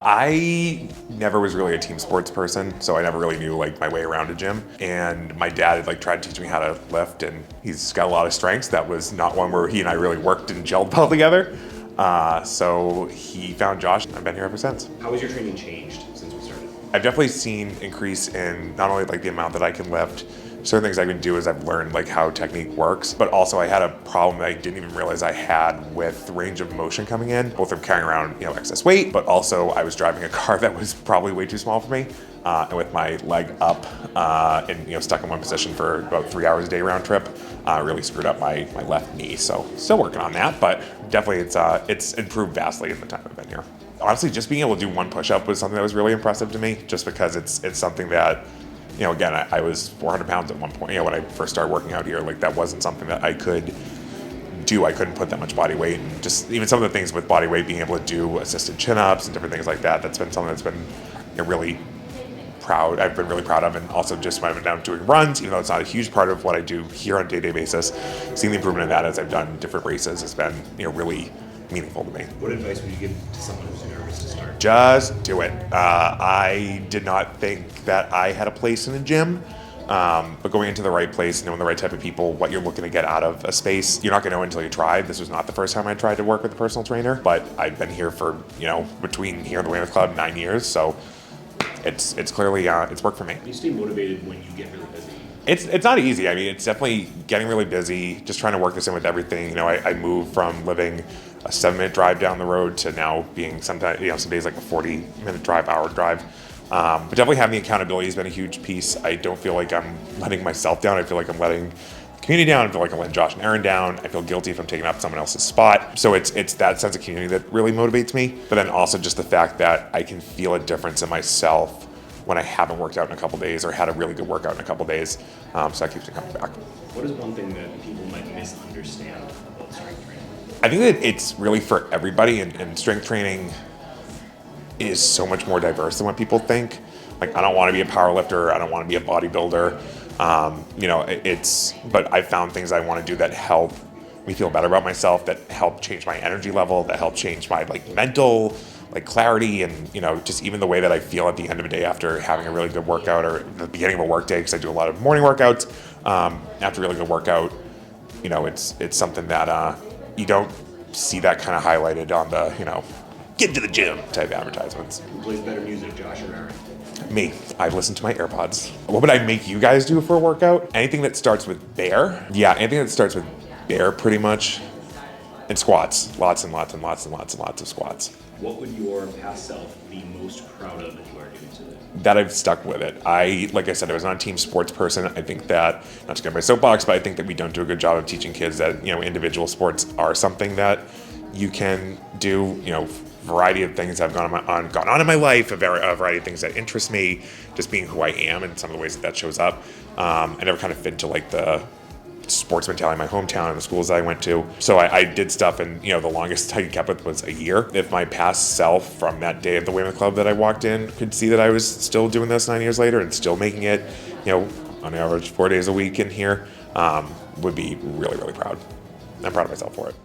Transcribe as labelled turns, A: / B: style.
A: I never was really a team sports person, so I never really knew like my way around a gym. And my dad had like tried to teach me how to lift, and he's got a lot of strengths. That was not one where he and I really worked and gelled well together. So he found Josh, and I've been here ever since.
B: How has your training changed since we started?
A: I've definitely seen increase in not only like the amount that I can lift, certain things I can do is I've learned like how technique works, but also I had a problem that I didn't even realize I had with range of motion coming in, both from carrying around, excess weight, but also I was driving a car that was probably way too small for me. And with my leg up and stuck in one position for about 3 hours a day round trip, really screwed up my left knee. So still working on that, but definitely it's improved vastly in the time I've been here. Honestly, just being able to do one push-up was something that was really impressive to me, just because it's something that, again, I was 400 pounds at one point, when I first started working out here. Like, that wasn't something that I could do. I couldn't put that much body weight. And just even some of the things with body weight, being able to do assisted chin-ups and different things like that, that's been something that's been really proud. I've been really proud of. And also just when I've been down doing runs, even though it's not a huge part of what I do here on a day-to-day basis, seeing the improvement in that as I've done different races has been, really meaningful to me.
B: What advice would you give to someone who's nervous to start?
A: Just do it. I did not think that I had a place in a gym, but going into the right place, knowing the right type of people, what you're looking to get out of a space, you're not going to know until you try. This was not the first time I tried to work with a personal trainer, but I've been here for, between here and the Weymouth Club, 9 years, so it's clearly, it's worked for me.
B: You stay motivated when you get really busy.
A: It's not easy. I mean, it's definitely getting really busy, just trying to work this in with everything. I moved from living a 7-minute drive down the road to now being sometimes, some days like a 40-minute drive, hour drive. But definitely having the accountability has been a huge piece. I don't feel like I'm letting myself down. I feel like I'm letting the community down. I feel like I'm letting Josh and Aaron down. I feel guilty if I'm taking up someone else's spot. So it's that sense of community that really motivates me. But then also just the fact that I can feel a difference in myself when I haven't worked out in a couple days or had a really good workout in a couple days. So that keeps me coming back.
B: What is one thing that people might misunderstand about strength training?
A: I think that it's really for everybody, and strength training is so much more diverse than what people think. Like, I don't want to be a power lifter. I don't want to be a bodybuilder. But I've found things I want to do that help me feel better about myself, that help change my energy level, that help change my mental clarity, and just even the way that I feel at the end of the day after having a really good workout, or the beginning of a work day, because I do a lot of morning workouts. After a really good workout, it's something that you don't see that kind of highlighted on the get to the gym type advertisements.
B: Who plays better music, Josh or Aaron?
A: Me. I listen to my AirPods. What would I make you guys do for a workout? Anything that starts with bear? Yeah, anything that starts with bear, pretty much. And squats. Lots and lots and lots and lots and lots of squats.
B: What would your past self be most proud of that you are doing today?
A: That I've stuck with it. Like I said, I was not a team sports person. I think that, not to get my soapbox, but I think that we don't do a good job of teaching kids that, individual sports are something that you can do, variety of things have gone on in my life, a variety of things that interest me, just being who I am and some of the ways that shows up. I never kind of fit into the sports mentality in my hometown and the schools that I went to. So I did stuff, and the longest I kept with was a year. If my past self from that day at the Weymouth Club that I walked in could see that I was still doing this 9 years later and still making it, on average 4 days a week in here, would be really, really proud. I'm proud of myself for it.